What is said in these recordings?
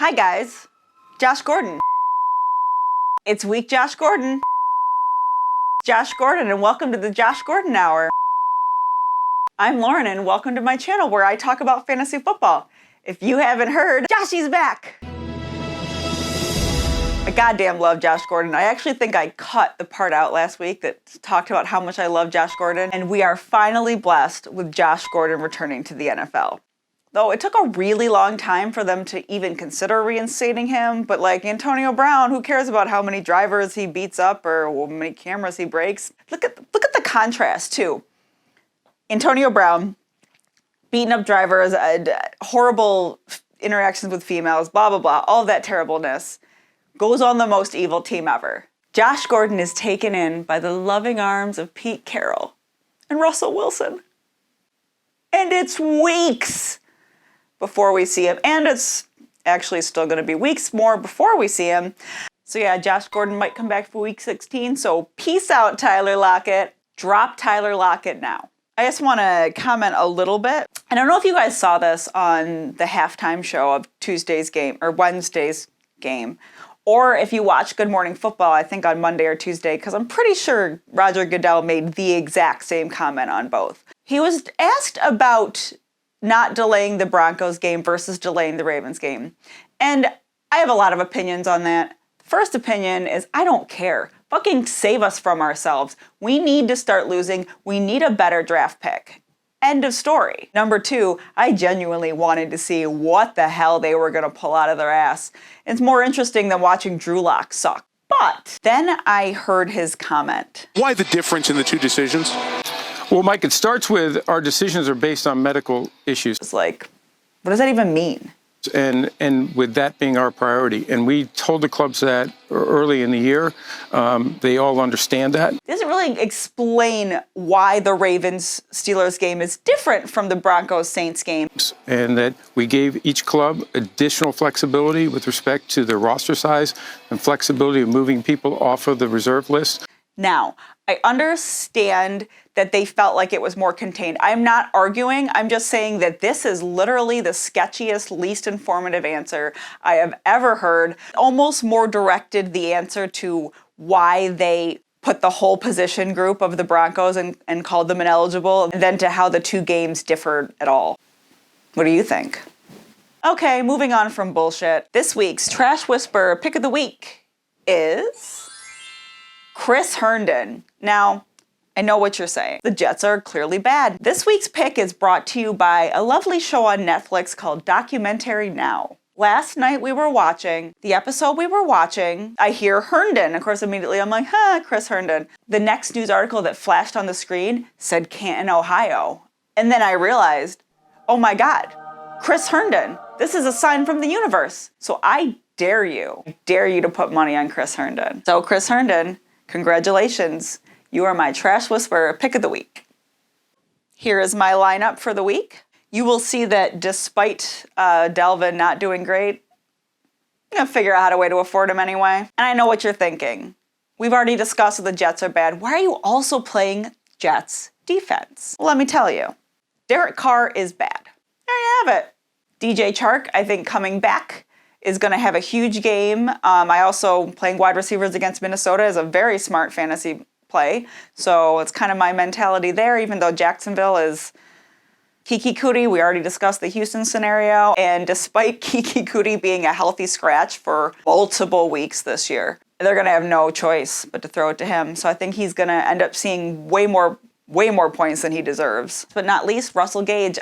Hi guys, Josh Gordon. It's week Josh Gordon. Josh Gordon, and welcome to the Josh Gordon Hour. I'm Lauren and welcome to my channel where I talk about fantasy football. If you haven't heard, Joshy's back. I goddamn love Josh Gordon. I actually think I cut the part out last week that talked about how much I love Josh Gordon, and we are finally blessed with Josh Gordon returning to the NFL. Though it took a really long time for them to even consider reinstating him, but like Antonio Brown, who cares about how many drivers he beats up or how many cameras he breaks? Look at the contrast too. Antonio Brown, beating up drivers, horrible interactions with females, blah, blah, blah, all of that terribleness, goes on the most evil team ever. Josh Gordon is taken in by the loving arms of Pete Carroll and Russell Wilson. And it's weeks before we see him, and it's actually still going to be weeks more before we see him. So yeah, Josh Gordon might come back for week 16, so peace out, Tyler Lockett. Drop Tyler Lockett now. I just want to comment a little bit. I don't know if you guys saw this on the halftime show of Tuesday's game, or Wednesday's game, or if you watch Good Morning Football, I think on Monday or Tuesday, because I'm pretty sure Roger Goodell made the exact same comment on both. He was asked about not delaying the Broncos game versus delaying the Ravens game. And I have a lot of opinions on that. First opinion is I don't care. Fucking save us from ourselves. We need to start losing. We need a better draft pick. End of story. Number two, I genuinely wanted to see what the hell they were going to pull out of their ass. It's more interesting than watching Drew Lock suck. But then I heard his comment. Why the difference in the two decisions? Well, Mike, it starts with our decisions are based on medical issues. It's like, what does that even mean? And with that being our priority. And we told the clubs that early in the year. They all understand that. It doesn't really explain why the Ravens-Steelers game is different from the Broncos-Saints game. And that we gave each club additional flexibility with respect to their roster size and flexibility of moving people off of the reserve list. Now, I understand that they felt like it was more contained. I'm not arguing. I'm just saying that this is literally the sketchiest, least informative answer I have ever heard. Almost more directed the answer to why they put the whole position group of the Broncos and called them ineligible than to how the two games differed at all. What do you think? Okay, moving on from bullshit. This week's Trash Whisperer Pick of the Week is Chris Herndon. Now, I know what you're saying. The Jets are clearly bad. This week's pick is brought to you by a lovely show on Netflix called Documentary Now. Last night we were watching, the episode we were watching, I hear Herndon. Of course, immediately I'm like, Chris Herndon. The next news article that flashed on the screen said Canton, Ohio. And then I realized, oh my God, Chris Herndon. This is a sign from the universe. So I dare you to put money on Chris Herndon. So Chris Herndon, congratulations. You are my Trash Whisperer Pick of the Week. Here is my lineup for the week. You will see that despite Delvin not doing great, I'm going to figure out a way to afford him anyway. And I know what you're thinking. We've already discussed that the Jets are bad. Why are you also playing Jets defense? Well, let me tell you. Derek Carr is bad. There you have it. DJ Chark, I think coming back, is going to have a huge game. I also, playing wide receivers against Minnesota is a very smart fantasy play. So it's kind of my mentality there, even though Jacksonville is Kiki Kuti. We already discussed the Houston scenario. And despite Kiki Kuti being a healthy scratch for multiple weeks this year, they're going to have no choice but to throw it to him. So I think he's going to end up seeing way more points than he deserves. But not least, Russell Gage.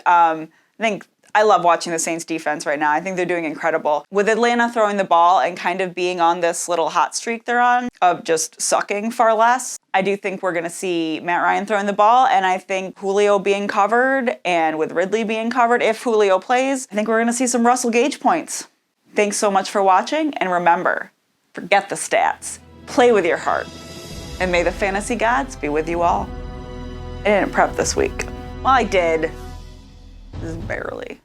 I love watching the Saints defense right now. I think they're doing incredible. With Atlanta throwing the ball and kind of being on this little hot streak they're on of just sucking far less, I do think we're going to see Matt Ryan throwing the ball, and I think Julio being covered, and with Ridley being covered, if Julio plays, I think we're going to see some Russell Gage points. Thanks so much for watching, and remember, forget the stats. Play with your heart. And may the fantasy gods be with you all. I didn't prep this week. Well, I did. Just barely.